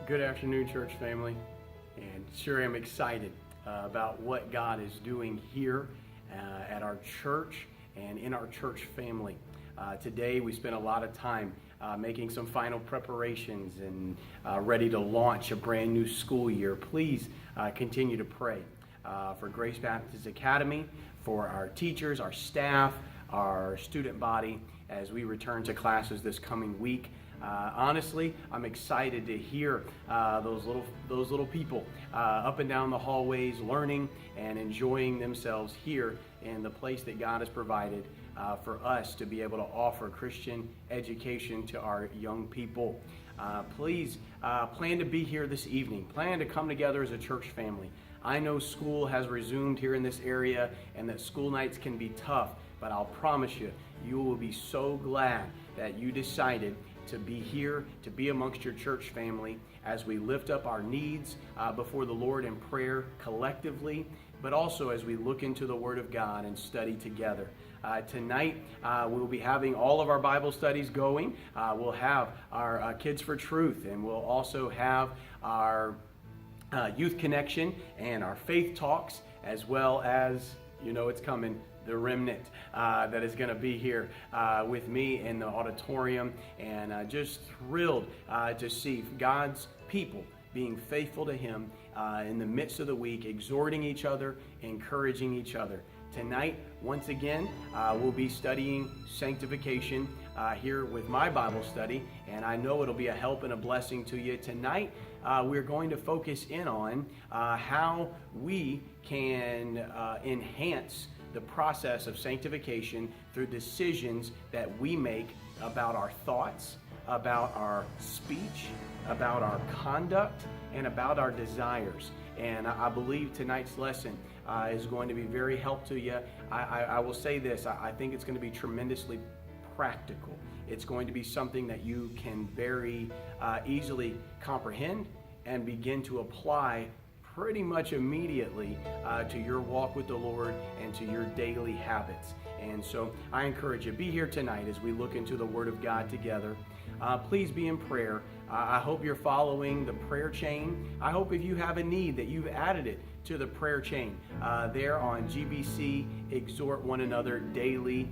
Good afternoon, church family, and sure am excited about what God is doing here at our church and in our church family. Today we spent a lot of time making some final preparations and ready to launch a brand new school year. Please continue to pray for Grace Baptist Academy, for our teachers, our staff, our student body as we return to classes this coming week. Honestly, I'm excited to hear those little people up and down the hallways learning and enjoying themselves here in the place that God has provided for us to be able to offer Christian education to our young people. Please plan to be here this evening. Plan to come together as a church family. I know school has resumed here in this area and that school nights can be tough, but I'll promise you, you will be so glad that you decided to be here, to be amongst your church family as we lift up our needs before the Lord in prayer collectively, but also as we look into the Word of God and study together. Tonight, we'll be having all of our Bible studies going. We'll have our Kids for Truth, and we'll also have our Youth Connection and our Faith Talks, as well as, you know it's coming, the remnant that is going to be here with me in the auditorium, and just thrilled to see God's people being faithful to Him in the midst of the week, exhorting each other, encouraging each other. Tonight, once again, we'll be studying sanctification here with my Bible study, and I know it'll be a help and a blessing to you. Tonight, we're going to focus in on how we can enhance the process of sanctification through decisions that we make about our thoughts, about our speech, about our conduct, and about our desires. And I believe tonight's lesson is going to be very helpful to you. I will say this, I think it's going to be tremendously practical. It's going to be something that you can very easily comprehend and begin to apply pretty much immediately to your walk with the Lord and to your daily habits. And so I encourage you, be here tonight as we look into the Word of God together. Please be in prayer. I hope you're following the prayer chain. I hope if you have a need that you've added it to the prayer chain there on GBC Exhort One Another Daily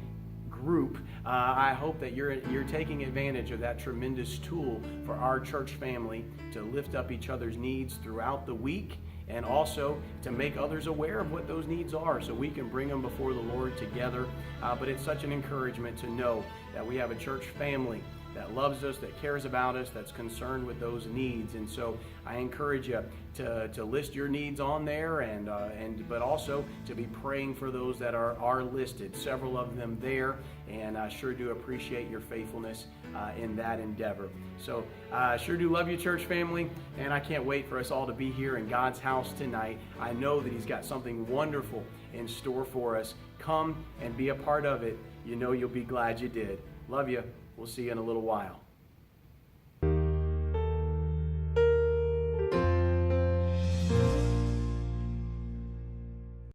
group. I hope that you're taking advantage of that tremendous tool for our church family to lift up each other's needs throughout the week, and also to make others aware of what those needs are so we can bring them before the Lord together. But it's such an encouragement to know that we have a church family that loves us, that cares about us, that's concerned with those needs. And so I encourage you to list your needs on there, but also to be praying for those that are listed, several of them there, and I sure do appreciate your faithfulness in that endeavor. So I sure do love you, church family, and I can't wait for us all to be here in God's house tonight. I know that He's got something wonderful in store for us. Come and be a part of it. You know you'll be glad you did. Love you. We'll see you in a little while.